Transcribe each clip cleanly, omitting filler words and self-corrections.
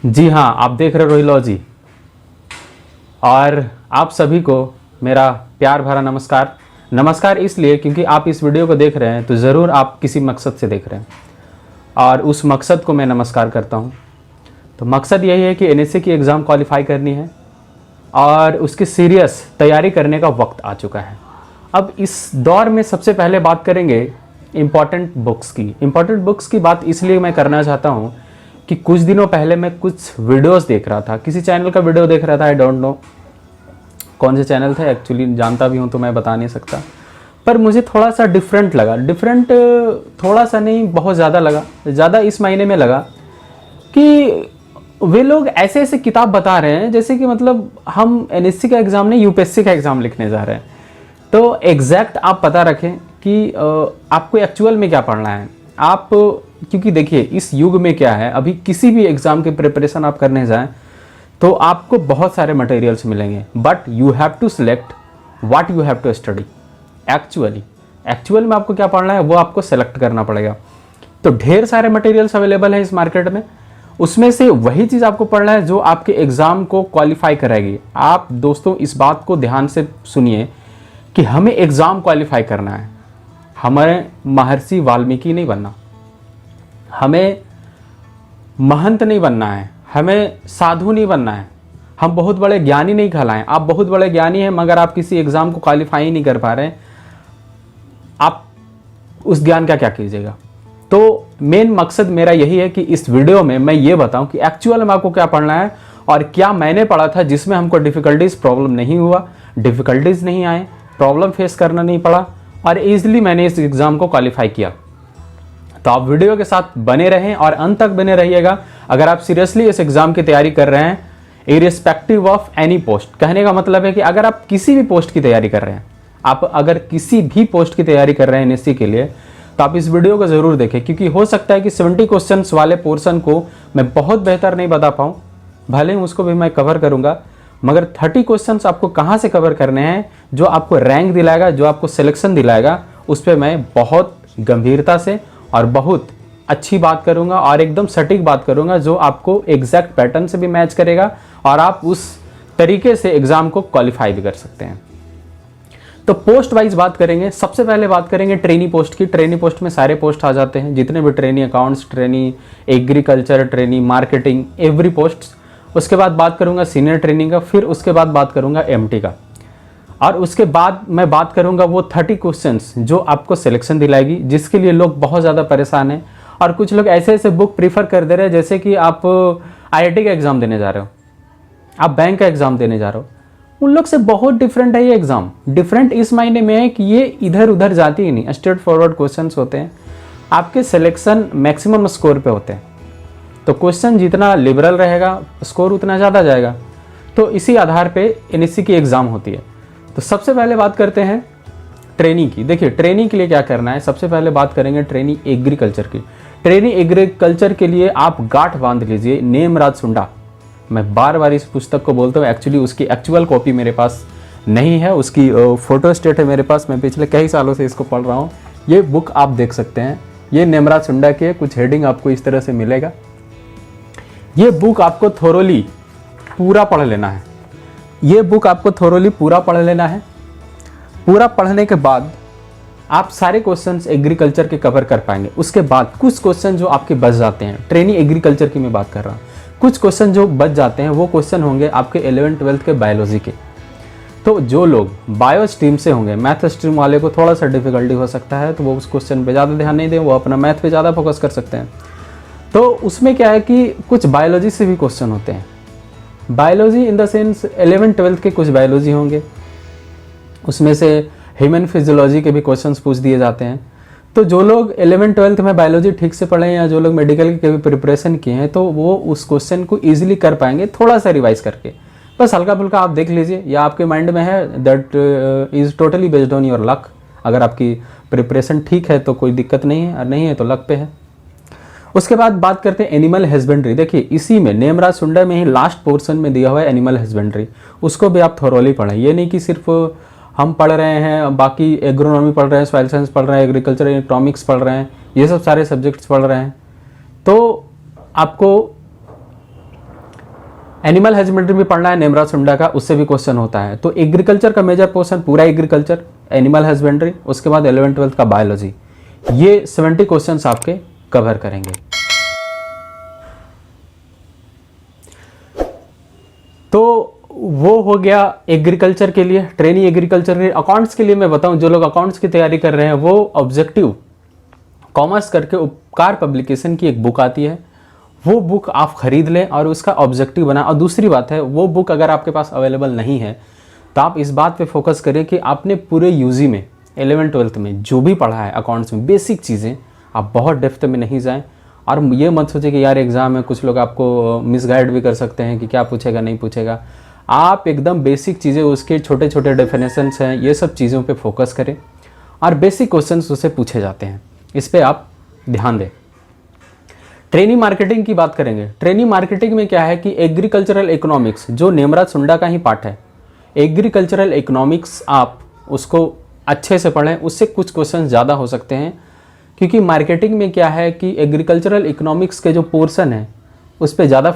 जी हाँ, आप देख रहे हो रोहिलॉजी और आप सभी को मेरा प्यार भरा नमस्कार। नमस्कार इसलिए क्योंकि आप इस वीडियो को देख रहे हैं तो ज़रूर आप किसी मकसद से देख रहे हैं और उस मकसद को मैं नमस्कार करता हूँ। तो मकसद यही है कि एनएसए की एग्ज़ाम क्वालिफाई करनी है और उसकी सीरियस तैयारी करने का वक्त आ चुका है। अब इस दौर में सबसे पहले बात करेंगे इम्पॉर्टेंट बुक्स की बात इसलिए मैं करना चाहता हूँ कि कुछ दिनों पहले मैं कुछ वीडियोस देख रहा था, किसी चैनल का वीडियो देख रहा था। आई डोंट नो कौन से चैनल थे, एक्चुअली जानता भी हूँ तो मैं बता नहीं सकता, पर मुझे थोड़ा सा डिफरेंट लगा। थोड़ा सा नहीं, बहुत ज़्यादा लगा। ज़्यादा इस महीने में लगा कि वे लोग ऐसे ऐसे किताब बता रहे हैं जैसे कि मतलब हम एनएससी का एग्ज़ाम नहीं, यूपीएससी का एग्ज़ाम लिखने जा रहे हैं। तो एग्जैक्ट आप पता रखें कि आपको एक्चुअल में क्या पढ़ना है। आप क्योंकि देखिए इस युग में क्या है, अभी किसी भी एग्ज़ाम की प्रिपरेशन आप करने जाएं तो आपको बहुत सारे मटेरियल्स मिलेंगे, but you have to select what you have to study. Actual में आपको क्या पढ़ना है वो आपको सेलेक्ट करना पड़ेगा। तो ढेर सारे मटेरियल्स अवेलेबल हैं इस मार्केट में, उसमें से वही चीज़ आपको पढ़ना है जो आपके एग्ज़ाम को क्वालिफाई कराएगी। आप दोस्तों इस बात को ध्यान से सुनिए कि हमें एग्ज़ाम क्वालिफाई करना है, हमें महर्षि वाल्मीकि नहीं बनना, हमें महंत नहीं बनना है, हमें साधु नहीं बनना है, हम बहुत बड़े ज्ञानी नहीं कहलाएं। आप बहुत बड़े ज्ञानी हैं मगर आप किसी एग्ज़ाम को क्वालिफाई नहीं कर पा रहे हैं, आप उस ज्ञान का क्या कीजिएगा। तो मेन मकसद मेरा यही है कि इस वीडियो में मैं ये बताऊं कि एक्चुअल में आपको क्या पढ़ना है और क्या मैंने पढ़ा था जिसमें हमको प्रॉब्लम नहीं हुआ, डिफ़िकल्टीज़ नहीं आए, प्रॉब्लम फेस करना नहीं पड़ा और ईजिली मैंने इस एग्ज़ाम को क्वालिफाई किया। तो आप वीडियो के साथ बने रहें और अंत तक बने रहिएगा। अगर आप सीरियसली इस एग्ज़ाम की तैयारी कर रहे हैं, इरिस्पेक्टिव ऑफ एनी पोस्ट, कहने का मतलब है कि अगर आप किसी भी पोस्ट की तैयारी कर रहे हैं, आप अगर किसी भी पोस्ट की तैयारी कर रहे हैं एनएससी के लिए, तो आप इस वीडियो को ज़रूर देखें, क्योंकि हो सकता है कि 70 क्वेश्चंस वाले पोर्शन को मैं बहुत बेहतर नहीं बता पाऊँ, भले ही उसको भी मैं कवर करूँगा, मगर 30 क्वेश्चंस आपको कहाँ से कवर करने हैं जो आपको रैंक दिलाएगा, जो आपको सिलेक्शन दिलाएगा, उस पर मैं बहुत गंभीरता से और बहुत अच्छी बात करूंगा और एकदम सटीक बात करूंगा जो आपको एग्जैक्ट पैटर्न से भी मैच करेगा और आप उस तरीके से एग्ज़ाम को क्वालिफाई भी कर सकते हैं। तो पोस्ट वाइज बात करेंगे। सबसे पहले बात करेंगे ट्रेनी पोस्ट की। ट्रेनी पोस्ट में सारे पोस्ट आ जाते हैं, जितने भी trainee accounts, trainee agriculture, trainee marketing, every post. उसके बाद बात करूंगा सीनियर ट्रेनिंग का, फिर उसके बाद बात करूंगा एमटी का, और उसके बाद मैं बात करूंगा वो 30 क्वेश्चंस जो आपको सिलेक्शन दिलाएगी, जिसके लिए लोग बहुत ज़्यादा परेशान हैं। और कुछ लोग ऐसे ऐसे बुक प्रीफर कर दे रहे हैं जैसे कि आप आईआईटी का एग्ज़ाम देने जा रहे हो, आप बैंक का एग्ज़ाम देने जा रहे हो, उन लोग से बहुत डिफरेंट है ये एग्ज़ाम। डिफरेंट इस मायने में है कि ये इधर उधर जाती ही नहीं, स्ट्रेट फॉरवर्ड क्वेश्चंस होते हैं, आपके सिलेक्शन मैक्सिमम स्कोर पे होते हैं। तो क्वेश्चन जितना लिबरल रहेगा स्कोर उतना ज़्यादा जाएगा। तो इसी आधार पे एनएससी की एग्ज़ाम होती है। तो सबसे पहले बात करते हैं ट्रेनी की। देखिए ट्रेनी के लिए क्या करना है, सबसे पहले बात करेंगे ट्रेनी एग्रीकल्चर की। ट्रेनी एग्रीकल्चर के लिए आप गांठ बांध लीजिए नेमराज सुंडा। मैं बार बार इस पुस्तक को बोलता हूँ, एक्चुअली उसकी एक्चुअल कॉपी मेरे पास नहीं है, उसकी फोटो स्टेट है मेरे पास, मैं पिछले कई सालों से इसको पढ़ रहा हूँ। ये बुक आप देख सकते हैं, ये नेमराज सुंडा के कुछ हेडिंग आपको इस तरह से मिलेगा। ये बुक आपको थोरोली पूरा पढ़ लेना है। ये बुक आपको थोरोली पूरा पढ़ लेना है। पूरा पढ़ने के बाद आप सारे क्वेश्चंस एग्रीकल्चर के कवर कर पाएंगे। उसके बाद कुछ क्वेश्चन जो आपके बच जाते हैं, ट्रेनी एग्रीकल्चर की मैं बात कर रहा हूँ, कुछ क्वेश्चन जो बच जाते हैं वो क्वेश्चन होंगे आपके 11th-12th के बायोलॉजी के। तो जो लोग बायो स्ट्रीम से होंगे, मैथ स्ट्रीम वाले को थोड़ा सा डिफिकल्टी हो सकता है, तो वो उस क्वेश्चन पे ज़्यादा ध्यान नहीं दें, वो अपना मैथ पे ज़्यादा फोकस कर सकते हैं। तो उसमें क्या है कि कुछ बायोलॉजी से भी क्वेश्चन होते हैं। Biology in the sense 11th-12th के कुछ बायोलॉजी होंगे, उसमें से ह्यूमन फिजियोलॉजी के भी क्वेश्चंस पूछ दिए जाते हैं। तो जो लोग 11th-12th में बायोलॉजी ठीक से पढ़े या जो लोग मेडिकल की भी प्रिपरेशन किए हैं, तो वो उस क्वेश्चन को ईजिली कर पाएंगे थोड़ा सा रिवाइज करके। बस हल्का फुल्का आप देख लीजिए, या आपके माइंड में है, that is totally based on your luck. अगर आपकी प्रिपरेशन ठीक है तो कोई दिक्कत नहीं है, और नहीं है तो लक पे है। उसके बाद बात करते हैं एनिमल हस्बेंड्री। देखिए इसी में नेमराज सुंडा में ही लास्ट पोर्शन में दिया हुआ है एनिमल हस्बेंड्री, उसको भी आप थोरोली पढ़ें। ये नहीं कि सिर्फ हम पढ़ रहे हैं, बाकी एग्रोनॉमी पढ़ रहे हैं, सॉइल साइंस पढ़ रहे हैं, एग्रीकल्चर इकोनॉमिक्स पढ़ रहे हैं, ये सब सारे सब्जेक्ट्स पढ़ रहे हैं, तो आपको एनिमल हस्बेंड्री भी पढ़ना है नेमरा सुंडा का, उससे भी क्वेश्चन होता है। तो एग्रीकल्चर का मेजर पोर्शन पूरा एग्रीकल्चर, एनिमल हस्बेंड्री, उसके बाद 11th-12th का बायोलॉजी, ये 70 क्वेश्चंस आपके कवर करेंगे। तो वो हो गया एग्रीकल्चर के लिए, ट्रेनी एग्रीकल्चर के। अकाउंट्स के लिए मैं बताऊं, जो लोग अकाउंट्स की तैयारी कर रहे हैं वो ऑब्जेक्टिव कॉमर्स करके उपकार पब्लिकेशन की एक बुक आती है, वो बुक आप खरीद लें और उसका ऑब्जेक्टिव बना। और दूसरी बात है, वो बुक अगर आपके पास अवेलेबल नहीं है तो आप इस बात पे फोकस करें कि आपने पूरे यूजी में 11th-12th में जो भी पढ़ा है अकाउंट्स में बेसिक चीज़ें, आप बहुत डेप्थ में नहीं जाएं। और ये मत सोचे कि यार एग्ज़ाम है, कुछ लोग आपको मिसगाइड भी कर सकते हैं कि क्या पूछेगा नहीं पूछेगा। आप एकदम बेसिक चीज़ें, उसके छोटे छोटे डेफिनेशंस हैं, ये सब चीज़ों पे फोकस करें और बेसिक क्वेश्चंस उससे पूछे जाते हैं, इस पे आप ध्यान दें। ट्रेनी मार्केटिंग की बात करेंगे। ट्रेनी मार्केटिंग में क्या है कि एग्रीकल्चरल इकोनॉमिक्स, जो नेमराज सुंडा का ही पार्ट है, एग्रीकल्चरल इकोनॉमिक्स आप उसको अच्छे से पढ़ें, उससे कुछ क्वेश्चन ज़्यादा हो सकते हैं। क्योंकि मार्केटिंग में क्या है कि एग्रीकल्चरल इकोनॉमिक्स के जो पोर्शन है उस पर ज़्यादा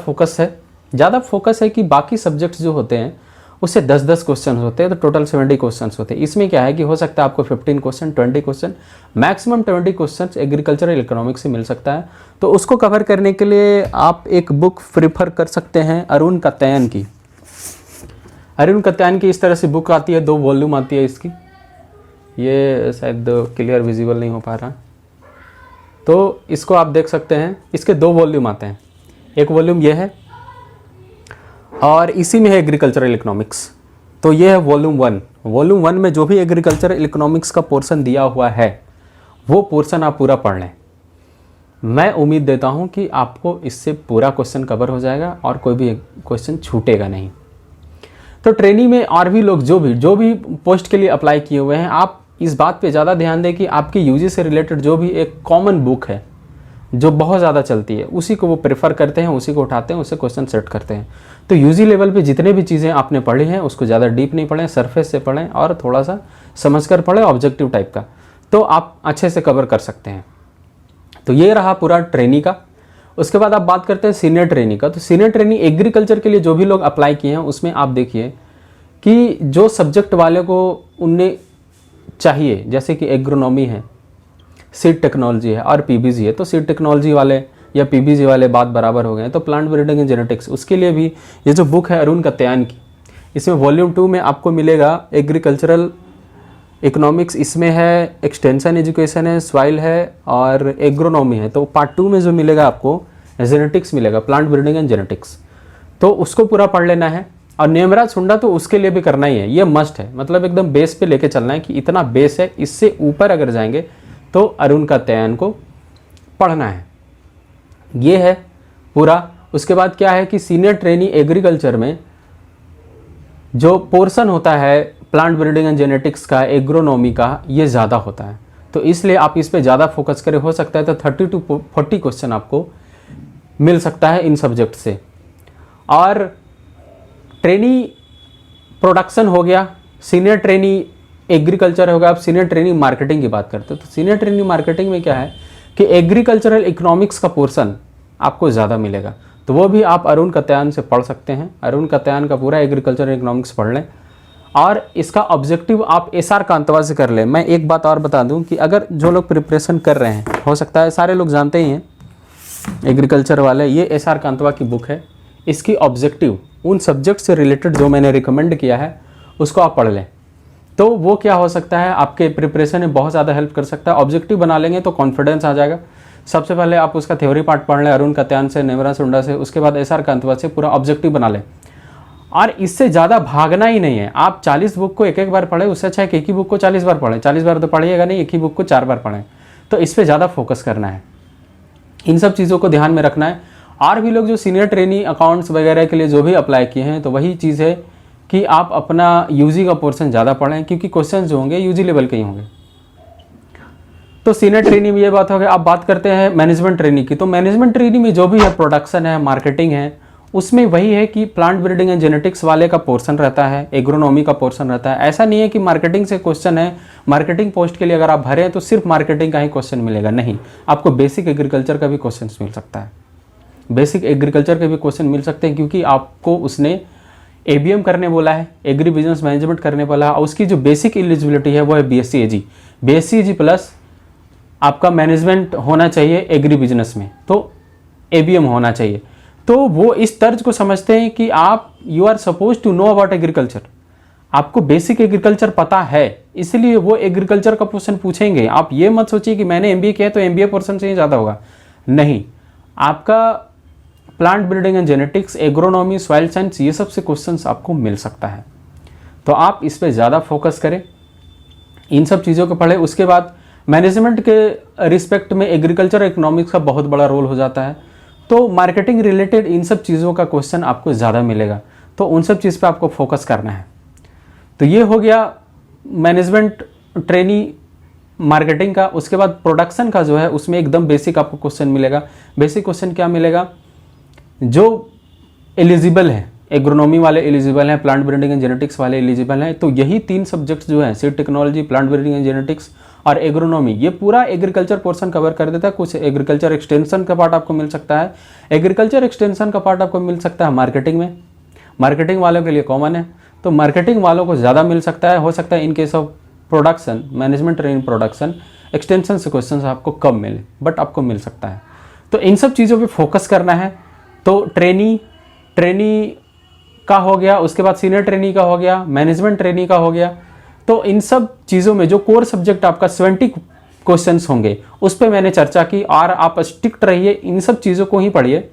फोकस है कि बाकी सब्जेक्ट्स जो होते हैं उससे 10-10 क्वेश्चन होते हैं, तो टोटल 70 क्वेश्चन होते हैं। इसमें क्या है कि हो सकता है आपको 15 question, 20 question, maximum 20 question agricultural economics से मिल सकता है। तो उसको कवर करने के लिए आप एक बुक प्रिफर कर सकते हैं अरुण कत्यायन की। अरुण कत्यायन की इस तरह से बुक आती है, 2 वॉल्यूम आती है इसकी, ये शायद क्लियर विजिबल नहीं हो पा रहा, तो इसको आप देख सकते हैं। इसके 2 वॉल्यूम आते हैं, एक वॉल्यूम ये है और इसी में है एग्रीकल्चरल इकोनॉमिक्स, तो ये है वॉल्यूम 1। वॉल्यूम 1 में जो भी एग्रीकल्चरल इकोनॉमिक्स का पोर्शन दिया हुआ है वो पोर्शन आप पूरा पढ़ लें। मैं उम्मीद देता हूँ कि आपको इससे पूरा क्वेश्चन कवर हो जाएगा और कोई भी क्वेश्चन छूटेगा नहीं। तो ट्रेनिंग में और भी लोग जो भी पोस्ट के लिए अप्लाई किए हुए हैं, आप इस बात पे ज़्यादा ध्यान दें कि आपकी यूजी से रिलेटेड जो भी एक कॉमन बुक है जो बहुत ज़्यादा चलती है, उसी को वो प्रेफर करते हैं, उसी को उठाते हैं, उससे क्वेश्चन सेट करते हैं। तो यूजी लेवल पे जितने भी चीज़ें आपने पढ़ी हैं उसको ज़्यादा डीप नहीं पढ़ें, सरफेस से पढ़ें और थोड़ा सा समझकर पढ़ें, ऑब्जेक्टिव टाइप का, तो आप अच्छे से कवर कर सकते हैं। तो ये रहा पूरा ट्रेनी का। उसके बाद आप बात करते हैं सीनियर ट्रेनी का। तो सीनियर ट्रेनी एग्रीकल्चर के लिए जो भी लोग अप्लाई किए हैं उसमें आप देखिए कि जो सब्जेक्ट वाले को उनने चाहिए, जैसे कि एग्रोनॉमी है, सीड टेक्नोलॉजी है और पीबीजी है, तो सीड टेक्नोलॉजी वाले या पीबीजी वाले बात बराबर हो गए। तो प्लांट ब्रीडिंग एंड जेनेटिक्स, उसके लिए भी ये जो बुक है अरुण कत्यायन की, इसमें वॉल्यूम 2 में आपको मिलेगा एग्रीकल्चरल इकोनॉमिक्स, इसमें है एक्सटेंशन एजुकेशन है, सॉइल है और एग्रोनॉमी है। तो पार्ट 2 में जो मिलेगा आपको जेनेटिक्स मिलेगा, प्लांट ब्रीडिंग एंड जेनेटिक्स, तो उसको पूरा पढ़ लेना है। और नेमराज सुंडा तो उसके लिए भी करना ही है, ये मस्ट है, मतलब एकदम बेस पे लेके चलना है कि इतना बेस है, इससे ऊपर अगर जाएंगे तो अरुण कत्यायन को पढ़ना है। ये है पूरा। उसके बाद क्या है कि सीनियर ट्रेनी एग्रीकल्चर में जो पोर्शन होता है प्लांट ब्रीडिंग एंड जेनेटिक्स का, एग्रोनॉमी का, ये ज़्यादा होता है, तो इसलिए आप इस पे ज़्यादा फोकस करें। हो सकता है तो 30 to 40 क्वेश्चन आपको मिल सकता है इन सब्जेक्ट से। और ट्रेनी प्रोडक्शन हो गया, सीनियर ट्रेनी एग्रीकल्चर होगा। आप सीनियर ट्रेनी मार्केटिंग की बात करते हो, तो सीनियर ट्रेनी मार्केटिंग में क्या है कि एग्रीकल्चरल इकोनॉमिक्स का पोर्शन आपको ज़्यादा मिलेगा, तो वो भी आप अरुण कत्यायन से पढ़ सकते हैं। अरुण कत्यायन का पूरा एग्रीकल्चरल इकोनॉमिक्स पढ़ लें और इसका ऑब्जेक्टिव आप एसआर कांतवा से कर लें। मैं एक बात और बता दूं कि अगर जो लोग प्रिपरेशन कर रहे हैं, हो सकता है सारे लोग जानते ही हैं एग्रीकल्चर वाले, ये एसआर कांतवा की बुक है। इसकी ऑब्जेक्टिव उन सब्जेक्ट से रिलेटेड जो मैंने रिकमेंड किया है उसको आप पढ़ लें, तो वो क्या हो सकता है आपके प्रिपरेशन में बहुत ज़्यादा हेल्प कर सकता है। ऑब्जेक्टिव बना लेंगे तो कॉन्फिडेंस आ जाएगा। सबसे पहले आप उसका थ्योरी पार्ट पढ़ लें अरुण कत्यायन से, नेमराज सुंडा से, उसके बाद एसआर कांतवा से पूरा ऑब्जेक्टिव बना लें। और इससे ज़्यादा भागना ही नहीं है। आप 40 बुक को एक बार पढ़ें, उससे अच्छा है कि एक ही बुक को 40 बार पढ़ें। 40 बार तो पढ़िएगा नहीं, एक ही बुक को 4 बार पढ़ें। तो इस पर ज़्यादा फोकस करना है, इन सब चीज़ों को ध्यान में रखना है। और भी लोग जो सीनियर ट्रेनी अकाउंट्स वगैरह के लिए जो भी अप्लाई किए हैं, तो वही चीज़ है कि आप अपना यूजी का पोर्शन ज़्यादा पढ़ें, क्योंकि क्वेश्चन जो होंगे यूजी लेवल के ही होंगे। तो सीनियर ट्रेनिंग में ये बात हो गई। आप बात करते हैं मैनेजमेंट ट्रेनिंग की। तो मैनेजमेंट ट्रेनिंग में जो भी है प्रोडक्शन है, मार्केटिंग है, उसमें वही है कि प्लांट ब्रीडिंग एंड जेनेटिक्स वाले का पोर्शन रहता है, एग्रोनॉमी का पोर्शन रहता है। ऐसा नहीं है कि मार्केटिंग से क्वेश्चन है, मार्केटिंग पोस्ट के लिए अगर आप भरें तो सिर्फ मार्केटिंग का ही क्वेश्चन मिलेगा, नहीं, आपको बेसिक एग्रीकल्चर का भी क्वेश्चन मिल सकता है। बेसिक एग्रीकल्चर के भी क्वेश्चन मिल सकते हैं, क्योंकि आपको उसने एबीएम करने बोला है, एग्री बिजनेस मैनेजमेंट करने बोला है, और उसकी जो बेसिक एलिजिबिलिटी है वो है बीएससी एजी, बीएससी एजी प्लस आपका मैनेजमेंट होना चाहिए एग्री बिजनेस में, तो एबीएम होना चाहिए। तो वो इस तर्ज को समझते हैं कि आप you are suppose to know about agriculture, आपको बेसिक एग्रीकल्चर पता है, इसलिए वो एग्रीकल्चर का क्वेश्चन पूछेंगे। आप ये मत सोचिए कि मैंने एमबीए किया तो एमबीए पोर्शन से ही ज़्यादा होगा, नहीं। आपका plant breeding and genetics, agronomy, soil science, ये सब से क्वेश्चंस आपको मिल सकता है। तो आप इस पर ज़्यादा फोकस करें, इन सब चीज़ों को पढ़ें। उसके बाद मैनेजमेंट के रिस्पेक्ट में एग्रीकल्चर इकोनॉमिक्स का बहुत बड़ा रोल हो जाता है, तो मार्केटिंग रिलेटेड इन सब चीज़ों का क्वेश्चन आपको ज़्यादा मिलेगा, तो उन सब चीज़ पे आपको फोकस करना है। तो ये हो गया मैनेजमेंट ट्रेनी मार्केटिंग का। उसके बाद प्रोडक्शन का जो है उसमें एकदम बेसिक आपको क्वेश्चन मिलेगा। बेसिक क्वेश्चन क्या मिलेगा, जो एलिजिबल है, एग्रोनॉमी वाले एलिजिबल हैं, प्लांट ब्रीडिंग एंड जेनेटिक्स वाले एलिजिबल हैं, तो यही 3 सब्जेक्ट्स जो हैं, seed technology, plant breeding and genetics और एग्रोनॉमी, ये पूरा एग्रीकल्चर पोर्शन कवर कर देता है। कुछ एग्रीकल्चर एक्सटेंशन का पार्ट आपको मिल सकता है, एग्रीकल्चर एक्सटेंशन का पार्ट आपको मिल सकता है मार्केटिंग में, मार्केटिंग वालों के लिए कॉमन है, तो मार्केटिंग वालों को ज़्यादा मिल सकता है। हो सकता है in case of production, management training production, extension से क्वेश्चन आपको कम मिले, बट आपको मिल सकता है। तो इन सब चीज़ों पे फोकस करना है। तो ट्रेनी का हो गया, उसके बाद सीनियर ट्रेनी का हो गया, मैनेजमेंट ट्रेनी का हो गया। तो इन सब चीज़ों में जो कोर सब्जेक्ट आपका 70 क्वेश्चंस होंगे उस पर मैंने चर्चा की, और आप स्ट्रिक्ट रहिए, इन सब चीज़ों को ही पढ़िए।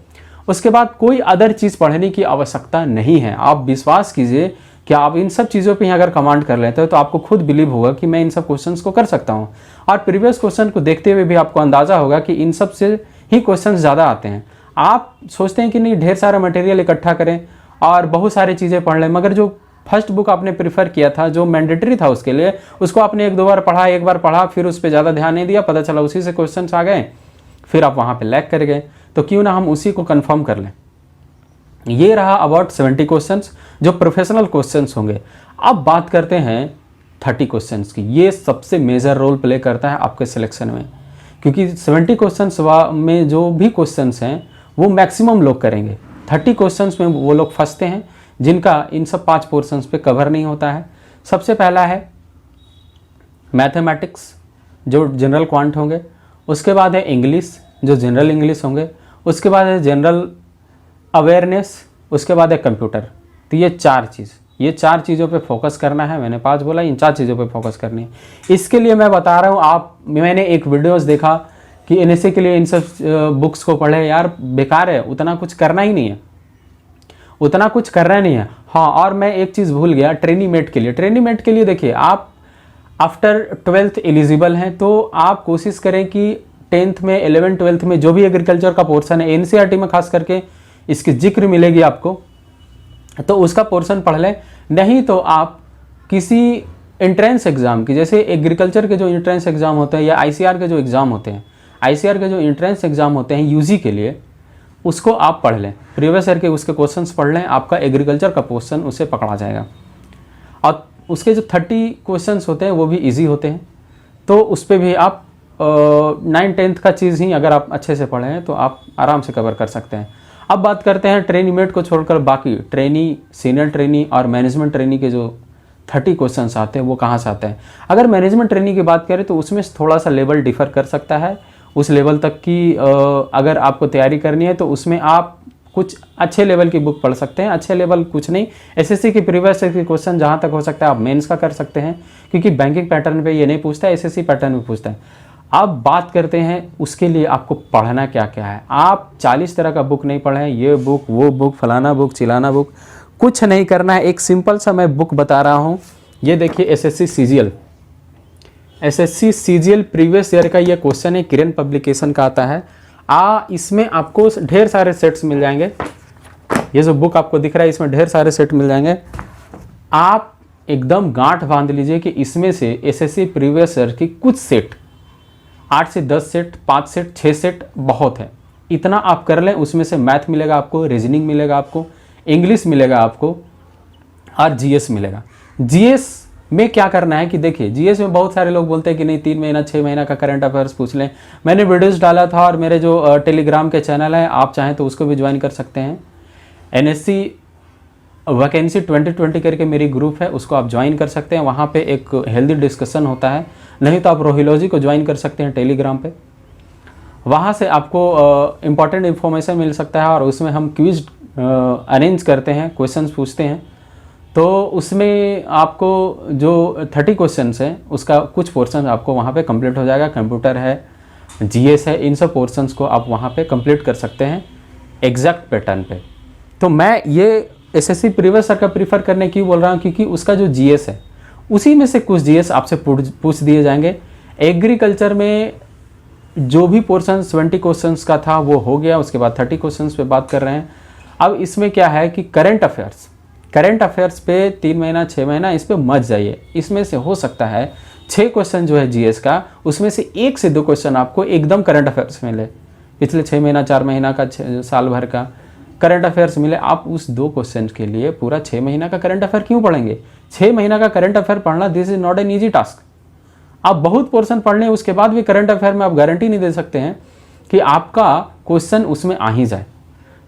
उसके बाद कोई अदर चीज़ पढ़ने की आवश्यकता नहीं है। आप विश्वास कीजिए कि आप इन सब चीज़ों पे ही अगर कमांड कर लेते हो तो आपको खुद बिलीव होगा कि मैं इन सब क्वेश्चंस को कर सकता हूँ। और प्रीवियस क्वेश्चन को देखते हुए भी आपको अंदाज़ा होगा कि इन सब से ही क्वेश्चंस ज़्यादा आते हैं। आप सोचते हैं कि नहीं ढेर सारा मटेरियल इकट्ठा करें और बहुत सारी चीज़ें पढ़ लें, मगर जो फर्स्ट बुक आपने प्रीफर किया था, जो मैंडेटरी था उसके लिए, उसको आपने 1-2 बार पढ़ा, एक बार पढ़ा, फिर उस पर ज़्यादा ध्यान नहीं दिया, पता चला उसी से क्वेश्चंस आ गए, फिर आप वहाँ पे लैग कर गए। तो क्यों ना हम उसी को कंफर्म कर लें। ये रहा अबाउट 70 क्वेश्चंस जो प्रोफेशनल क्वेश्चंस होंगे। अब बात करते हैं 30 क्वेश्चंस की। ये सबसे मेजर रोल प्ले करता है आपके सिलेक्शन में, क्योंकि 70 क्वेश्चंस में जो भी क्वेश्चंस हैं वो मैक्सिमम लोग करेंगे। 30 क्वेश्चंस में वो लोग फंसते हैं जिनका इन सब 5 पोर्शंस पे कवर नहीं होता है। सबसे पहला है मैथमेटिक्स, जो जनरल क्वांट होंगे। उसके बाद है इंग्लिश, जो जनरल इंग्लिश होंगे। उसके बाद है जनरल अवेयरनेस। उसके बाद है कंप्यूटर। तो ये 4 चीज़ों पे फोकस करना है। मैंने 5 बोला, इन 4 चीज़ों पे फोकस करनी है। इसके लिए मैं बता रहा हूँ, मैंने एक वीडियोस देखा कि एनएसए के लिए इन सब बुक्स को पढ़े। यार बेकार है, उतना कुछ करना ही नहीं है, उतना कुछ करना नहीं है। हाँ, और मैं एक चीज़ भूल गया, ट्रेनीमेट के लिए देखिए, आप आफ्टर 12th एलिजिबल हैं तो आप कोशिश करें कि 10th में, 11th 12th में जो भी एग्रीकल्चर का पोर्शन है, एनसीईआरटी में खास करके इसकी जिक्र मिलेगी आपको, तो उसका पोर्शन पढ़ लें। नहीं तो आप किसी एंट्रेंस एग्ज़ाम की, जैसे एग्रीकल्चर के जो एंट्रेंस एग्ज़ाम होते हैं या आईसीआर के जो एग्ज़ाम होते हैं, आईसीआर के जो एंट्रेंस एग्ज़ाम होते हैं यूजी के लिए, उसको आप पढ़ लें। प्रीवियस ईयर के उसके क्वेश्चंस पढ़ लें, आपका एग्रीकल्चर का पोर्शन उससे पकड़ा जाएगा। और उसके जो 30 क्वेश्चंस होते हैं वो भी इजी होते हैं, तो उस पर भी आप 9th-10th का चीज़ ही अगर आप अच्छे से पढ़े हैं तो आप आराम से कवर कर सकते हैं। अब बात करते हैं ट्रेनीमेट को छोड़कर बाकी ट्रेनी, सीनियर ट्रेनी और मैनेजमेंट ट्रेनी के जो 30 क्वेश्चंस आते हैं वो कहाँ से आते हैं। अगर मैनेजमेंट ट्रेनी की बात करें तो उसमें थोड़ा सा लेवल डिफ़र कर सकता है। उस लेवल तक की अगर आपको तैयारी करनी है तो उसमें आप कुछ अच्छे लेवल की बुक पढ़ सकते हैं। अच्छे लेवल कुछ नहीं, एसएससी की प्रीवियस ईयर के क्वेश्चन जहाँ तक हो सकता है आप मेंस का कर सकते हैं, क्योंकि बैंकिंग पैटर्न पे ये नहीं पूछता है, एसएससी पैटर्न में पूछता है। अब बात करते हैं उसके लिए आपको पढ़ना क्या क्या है। आप 40 तरह का बुक नहीं पढ़ें, ये बुक, वो बुक, फलाना बुक, चिलाना बुक, कुछ नहीं करना है। एक सिंपल सा मैं बुक बता रहा हूँ, ये देखिए एसएससी सीजीएल प्रीवियस ईयर का ये क्वेश्चन है, किरण पब्लिकेशन का आता है। इसमें आपको ढेर सारे सेट्स मिल जाएंगे। ये जो बुक आपको दिख रहा है इसमें ढेर सारे सेट मिल जाएंगे। आप एकदम गांठ बांध लीजिए कि इसमें से एसएससी प्रीवियस ईयर की कुछ सेट, 8 से 10 सेट, 5 सेट, 6 सेट बहुत है, इतना आप कर लें। उसमें से मैथ मिलेगा आपको, रीजनिंग मिलेगा आपको, इंग्लिश मिलेगा आपको और जीएस मिलेगा। जीएस में क्या करना है कि देखिए जीएस में बहुत सारे लोग बोलते हैं कि नहीं 3 महीना 6 महीना का करंट अफेयर्स पूछ लें। मैंने वीडियोस डाला था और मेरे जो टेलीग्राम के चैनल है आप चाहें तो उसको भी ज्वाइन कर सकते हैं। एनएससी वैकेंसी 2020 करके मेरी ग्रुप है, उसको आप ज्वाइन कर सकते हैं। वहाँ पे एक हेल्दी डिस्कशन होता है। नहीं तो आप रोहिलॉजी को ज्वाइन कर सकते हैं टेलीग्राम पे, वहाँ से आपको इम्पॉर्टेंट इन्फॉर्मेशन मिल सकता है। और उसमें हम क्विज अरेंज करते हैं, क्वेश्चंस पूछते हैं। तो उसमें आपको जो 30 क्वेश्चंस हैं उसका कुछ पोर्शन आपको वहाँ पे कंप्लीट हो जाएगा। कंप्यूटर है, जीएस है, इन सब पोर्शंस को आप वहाँ पे कंप्लीट कर सकते हैं एग्जैक्ट पैटर्न पे। तो मैं ये एसएससी प्रीवियस ईयर का प्रीफर करने क्यों बोल रहा हूँ, क्योंकि उसका जो जीएस है उसी में से कुछ जीएस आपसे पूछ दिए जाएंगे। एग्रीकल्चर में जो भी पोर्शन 20 क्वेश्चंस का था वो हो गया, उसके बाद 30 क्वेश्चंस पे बात कर रहे हैं। अब इसमें क्या है कि करंट अफेयर्स पे 3 महीना 6 महीना इस पे मत जाइए। इसमें से हो सकता है 6 क्वेश्चन जो है जीएस का, उसमें से 1 से 2 क्वेश्चन आपको एकदम करंट अफेयर्स मिले, पिछले 6 महीना 4 महीना का साल भर का करंट अफेयर्स मिले। आप उस 2 क्वेश्चन के लिए पूरा 6 महीना का करंट अफेयर क्यों पढ़ेंगे? 6 महीना का करंट अफेयर पढ़ना this is not an easy task. आप बहुत पोर्शन पढ़ लें उसके बाद भी करंट अफेयर में आप गारंटी नहीं दे सकते हैं कि आपका क्वेश्चन उसमें आ ही जाए।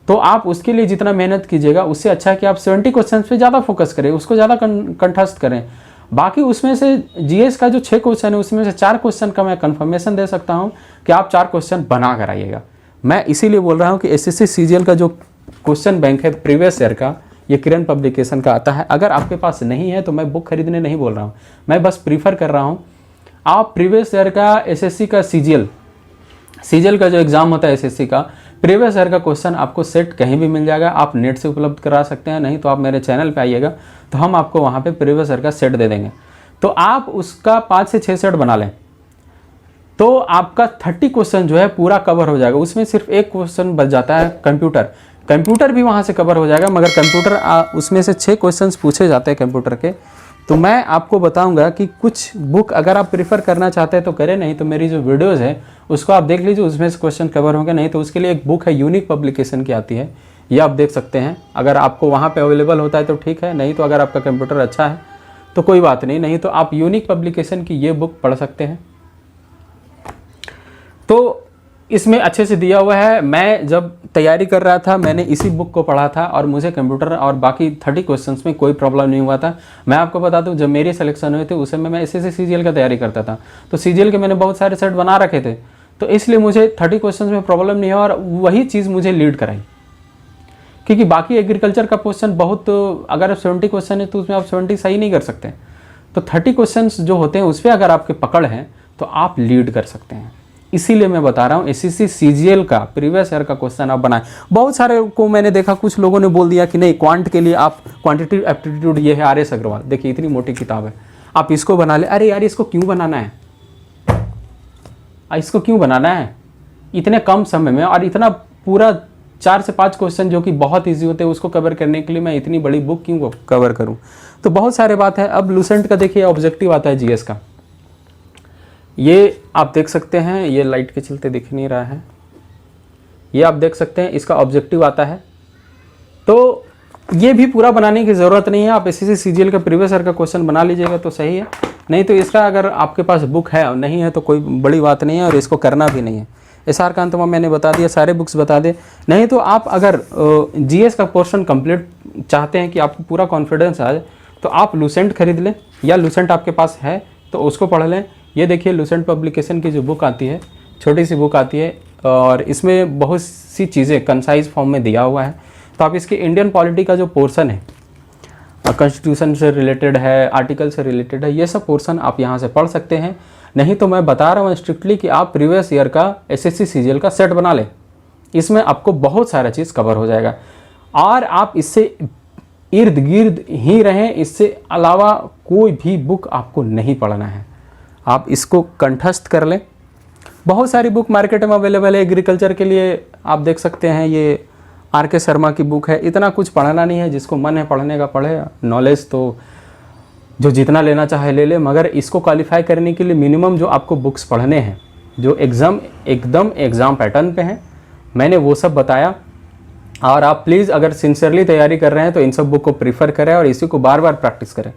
तो आप उसके लिए जितना मेहनत कीजिएगा उससे अच्छा है कि आप 70 क्वेश्चन पे ज़्यादा फोकस करें, उसको ज़्यादा कंठस्थ करें। बाकी उसमें से जीएस का जो 6 क्वेश्चन है उसमें से 4 क्वेश्चन का मैं कंफर्मेशन दे सकता हूं कि आप 4 क्वेश्चन बना कर आइएगा। मैं इसीलिए बोल रहा हूं कि एसएससी सीजीएल का जो क्वेश्चन बैंक है प्रीवियस ईयर का, ये किरण पब्लिकेशन का आता है। अगर आपके पास नहीं है तो मैं बुक खरीदने नहीं बोल रहा हूँ, मैं बस प्रीफर कर रहा हूँ आप प्रीवियस ईयर का एसएससी का सीजीएल का जो एग्जाम होता है एसएससी का, प्रीवियस ईयर का क्वेश्चन आपको सेट कहीं भी मिल जाएगा। आप नेट से उपलब्ध करा सकते हैं, नहीं तो आप मेरे चैनल पे आइएगा तो हम आपको वहाँ पे प्रीवियस ईयर का सेट दे देंगे। तो आप उसका 5 से 6 सेट बना लें तो आपका 30 क्वेश्चन जो है पूरा कवर हो जाएगा। उसमें सिर्फ एक क्वेश्चन बच जाता है कंप्यूटर भी वहाँ से कवर हो जाएगा, मगर कंप्यूटर उसमें से 6 क्वेश्चन पूछे जाते हैं कंप्यूटर के। तो मैं आपको बताऊंगा कि कुछ बुक अगर आप प्रीफर करना चाहते हैं तो करें, नहीं तो मेरी जो वीडियोस है उसको आप देख लीजिए, उसमें से क्वेश्चन कवर होंगे। नहीं तो उसके लिए एक बुक है यूनिक पब्लिकेशन की आती है, ये आप देख सकते हैं। अगर आपको वहाँ पे अवेलेबल होता है तो ठीक है, नहीं तो अगर आपका कंप्यूटर अच्छा है तो कोई बात नहीं, नहीं तो आप यूनिक पब्लिकेशन की ये बुक पढ़ सकते हैं। तो इसमें अच्छे से दिया हुआ है। मैं जब तैयारी कर रहा था मैंने इसी बुक को पढ़ा था और मुझे कंप्यूटर और बाकी 30 क्वेश्चंस में कोई प्रॉब्लम नहीं हुआ था। मैं आपको बता दूं जब मेरी सिलेक्शन हुई थी उस समय मैं एसएससी सीजीएल का तैयारी करता था, तो सीजीएल के मैंने बहुत सारे सेट बना रखे थे, तो इसलिए मुझे 30 क्वेश्चन में प्रॉब्लम नहीं हुआ और वही चीज़ मुझे लीड कराई। क्योंकि बाकी एग्रीकल्चर का क्वेश्चन बहुत, अगर 70 क्वेश्चन है तो उसमें आप 70 सही नहीं कर सकते। तो 30 क्वेश्चन जो होते हैं उस पर अगर आपके पकड़ है तो आप लीड कर सकते हैं। इसीलिए मैं बता रहा हूँ एसएससी सीजीएल का प्रीवियस ईयर का क्वेश्चन आप बनाएं। बहुत सारे को मैंने देखा, कुछ लोगों ने बोल दिया कि नहीं क्वांट के लिए आप क्वांटिटेटिव एप्टीट्यूड ये है आर.एस. अग्रवाल, देखिए इतनी मोटी किताब है, आप इसको बना ले। अरे यार इसको क्यों बनाना है, इसको क्यों बनाना है इतने कम समय में, और इतना पूरा 4 से 5 क्वेश्चन जो कि बहुत ईजी होते हैं उसको कवर करने के लिए मैं इतनी बड़ी बुक क्यों कवर करूँ। तो बहुत सारे बात है। अब लूसेंट का देखिए ऑब्जेक्टिव आता है जीएस का, ये आप देख सकते हैं, ये लाइट के चलते दिख नहीं रहा है, ये आप देख सकते हैं इसका ऑब्जेक्टिव आता है। तो ये भी पूरा बनाने की ज़रूरत नहीं है, आप एसएससी सीजीएल का प्रीवियस ईयर का क्वेश्चन बना लीजिएगा तो सही है। नहीं तो इसका अगर आपके पास बुक है और नहीं है तो कोई बड़ी बात नहीं है और इसको करना भी नहीं है। एसआर कांत मैंने बता दिया, सारे बुक्स बता दे। नहीं तो आप अगर जीएस का पोर्शन कंप्लीट चाहते हैं कि आपको पूरा कॉन्फिडेंस आ जाए तो आप लूसेंट खरीद लें, या लूसेंट आपके पास है तो उसको पढ़ लें। ये देखिए लूसेंट पब्लिकेशन की जो बुक आती है, छोटी सी बुक आती है और इसमें बहुत सी चीज़ें कंसाइज फॉर्म में दिया हुआ है। तो आप इसके इंडियन पॉलिटी का जो पोर्शन है, कॉन्स्टिट्यूशन से रिलेटेड है, आर्टिकल से रिलेटेड है, ये सब पोर्शन आप यहाँ से पढ़ सकते हैं। नहीं तो मैं बता रहा हूँ स्ट्रिक्टली कि आप प्रीवियस ईयर का एसएससी सीजीएल का सेट बना लें, इसमें आपको बहुत सारा चीज़ कवर हो जाएगा और आप इससे इर्द गिर्द ही रहें। इससे अलावा कोई भी बुक आपको नहीं पढ़ना है, आप इसको कंठस्थ कर लें। बहुत सारी बुक मार्केट में अवेलेबल है एग्रीकल्चर के लिए, आप देख सकते हैं ये आर.के. शर्मा की बुक है। इतना कुछ पढ़ना नहीं है, जिसको मन है पढ़ने का पढ़े, नॉलेज तो जो जितना लेना चाहे ले ले, मगर इसको क्वालिफाई करने के लिए मिनिमम जो आपको बुक्स पढ़ने हैं जो एकदम एग्ज़ाम पैटर्न पे हैं, मैंने वो सब बताया। और आप प्लीज़ अगर सिंसियरली तैयारी कर रहे हैं तो इन सब बुक को प्रीफर करें और इसी को बार बार प्रैक्टिस करें।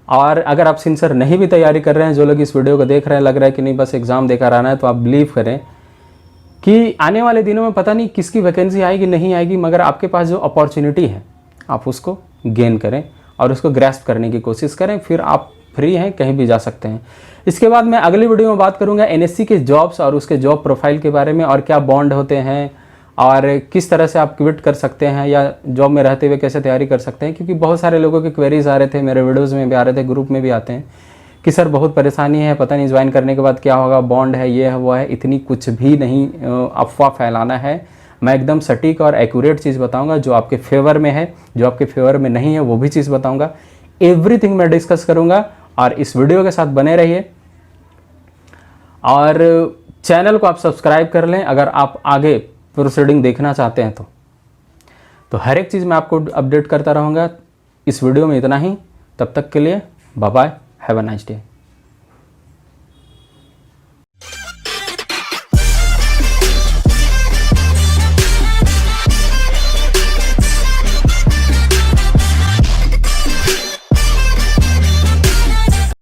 और अगर आप सिंसियर नहीं भी तैयारी कर रहे हैं, जो लोग इस वीडियो को देख रहे हैं, लग रहा है कि नहीं बस एग्ज़ाम देकर आना है, तो आप बिलीव करें कि आने वाले दिनों में पता नहीं किसकी वैकेंसी आएगी नहीं आएगी, मगर आपके पास जो अपॉर्चुनिटी है आप उसको गेन करें और उसको ग्रैस्प करने की कोशिश करें, फिर आप फ्री हैं, कहीं भी जा सकते हैं। इसके बाद मैं अगली वीडियो में बात करूंगा एनएससी के जॉब्स और उसके जॉब प्रोफाइल के बारे में, और क्या बॉन्ड होते हैं और किस तरह से आप क्विट कर सकते हैं या जॉब में रहते हुए कैसे तैयारी कर सकते हैं। क्योंकि बहुत सारे लोगों के क्वेरीज आ रहे थे, मेरे वीडियोज़ में भी आ रहे थे, ग्रुप में भी आते हैं कि सर बहुत परेशानी है, पता नहीं ज्वाइन करने के बाद क्या होगा, बॉन्ड है, ये है, वो है। इतनी कुछ भी नहीं अफवाह फैलाना है। मैं एकदम सटीक और एक्यूरेट चीज़ बताऊंगा जो आपके फेवर में है, जो आपके फेवर में नहीं है वो भी चीज़ बताऊंगा। एवरीथिंग मैं डिस्कस करूंगा और इस वीडियो के साथ बने रहिए। और चैनल को आप सब्सक्राइब कर लें अगर आप आगे प्रोसीडिंग देखना चाहते हैं तो हर एक चीज़ मैं आपको अपडेट करता रहूँगा। इस वीडियो में इतना ही, तब तक के लिए bye bye, have a nice day.